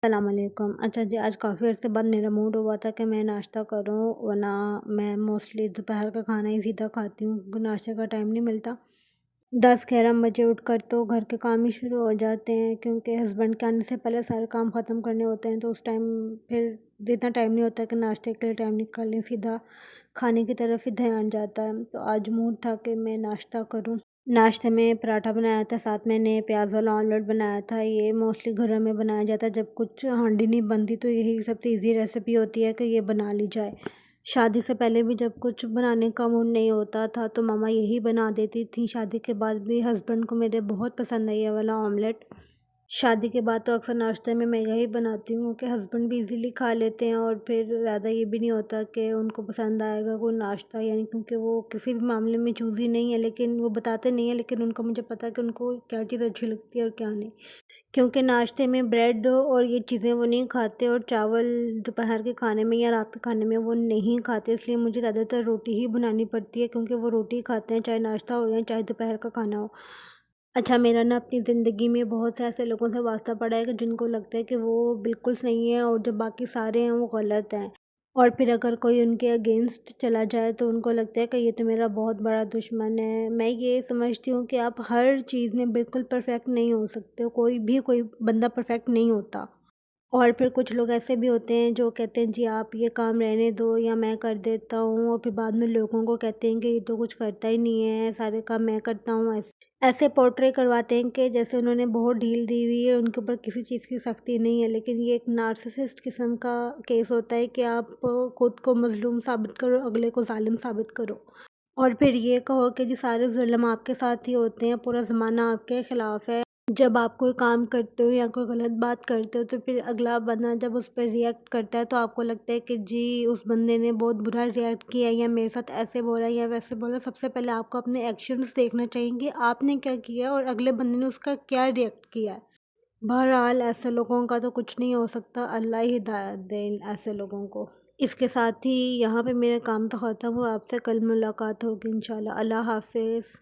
السلام علیکم۔ اچھا جی، آج کافی عرصے بعد میرا موڈ ہوا تھا کہ میں ناشتہ کروں، ورنہ میں موسٹلی دوپہر کا کھانا ہی سیدھا کھاتی ہوں کیونکہ ناشتے کا ٹائم نہیں ملتا۔ 10-11 بجے اٹھ کر تو گھر کے کام ہی شروع ہو جاتے ہیں کیونکہ ہسبینڈ کے آنے سے پہلے سارے کام ختم کرنے ہوتے ہیں، تو اس ٹائم پھر اتنا ٹائم نہیں ہوتا کہ ناشتے کے لیے ٹائم نکال لیں، سیدھا کھانے کی طرف ہی دھیان جاتا ہے۔ تو آج موڈ تھا کہ میں ناشتہ کروں۔ ناشتے میں پراٹھا بنایا تھا، ساتھ میں نے پیاز والا آملیٹ بنایا تھا۔ یہ موسٹلی گھروں میں بنایا جاتا ہے، جب کچھ ہانڈی نہیں بنتی تو یہی سب سے ایزی ریسیپی ہوتی ہے کہ یہ بنا لی جائے۔ شادی سے پہلے بھی جب کچھ بنانے کا موڈ نہیں ہوتا تھا تو ماما یہی بنا دیتی تھیں۔ شادی کے بعد بھی ہسبینڈ کو میرے بہت پسند ہے یہ والا آملیٹ۔ شادی کے بعد تو اکثر ناشتے میں یہی بناتی ہوں کہ ہسبینڈ بھی ایزیلی کھا لیتے ہیں، اور پھر زیادہ یہ بھی نہیں ہوتا کہ ان کو پسند آئے گا کوئی ناشتہ، یعنی کیونکہ وہ کسی بھی معاملے میں چوزی نہیں ہے، لیکن وہ بتاتے نہیں ہیں، لیکن ان کو مجھے پتا ہے کہ ان کو کیا چیز اچھی لگتی ہے اور کیا نہیں، کیونکہ ناشتے میں بریڈ اور یہ چیزیں وہ نہیں کھاتے، اور چاول دوپہر کے کھانے میں یا رات کے کھانے میں وہ نہیں کھاتے، اس لیے مجھے زیادہ تر روٹی ہی بنانی پڑتی ہے کیونکہ وہ روٹی کھاتے ہیں، چاہے ناشتہ ہو یا چاہے دوپہر کا کھانا ہو۔ اچھا، میرا نا اپنی زندگی میں بہت سے ایسے لوگوں سے واسطہ پڑا ہے کہ جن کو لگتا ہے کہ وہ بالکل صحیح ہیں اور جو باقی سارے ہیں وہ غلط ہیں، اور پھر اگر کوئی ان کے اگینسٹ چلا جائے تو ان کو لگتا ہے کہ یہ تو میرا بہت بڑا دشمن ہے۔ میں یہ سمجھتی ہوں کہ آپ ہر چیز میں بالکل پرفیکٹ نہیں ہو سکتے، کوئی بندہ پرفیکٹ نہیں ہوتا، اور پھر کچھ لوگ ایسے بھی ہوتے ہیں جو کہتے ہیں جی آپ یہ کام رہنے دو یا میں کر دیتا ہوں، اور پھر بعد میں لوگوں کو کہتے ہیں کہ یہ تو کچھ کرتا ہی نہیں ہے، سارے کام میں کرتا ہوں، ایسے پورٹرے کرواتے ہیں کہ جیسے انہوں نے بہت ڈھیل دی ہوئی ہے، ان کے اوپر کسی چیز کی سختی نہیں ہے، لیکن یہ ایک نارسسسٹ قسم کا کیس ہوتا ہے کہ آپ خود کو مظلوم ثابت کرو، اگلے کو ظالم ثابت کرو، اور پھر یہ کہو کہ جی سارے ظلم آپ کے ساتھ ہی ہوتے ہیں، پورا زمانہ آپ کے خلاف ہے۔ جب آپ کوئی کام کرتے ہو یا کوئی غلط بات کرتے ہو تو پھر اگلا بندہ جب اس پہ ریئیکٹ کرتا ہے تو آپ کو لگتا ہے کہ جی اس بندے نے بہت برا ریئیکٹ کیا ہے یا میرے ساتھ ایسے بولا یا ویسے بولا۔ سب سے پہلے آپ کو اپنے ایکشنز دیکھنا چاہیے کہ آپ نے کیا کیا اور اگلے بندے نے اس کا کیا ریئیکٹ کیا ہے۔ بہرحال ایسے لوگوں کا تو کچھ نہیں ہو سکتا، اللہ ہی ہدایت دے ایسے لوگوں کو۔ اس کے ساتھ ہی یہاں پہ میرا کام تو ختم ہوا، آپ سے کل ملاقات ہوگی انشاءاللہ۔ اللہ حافظ۔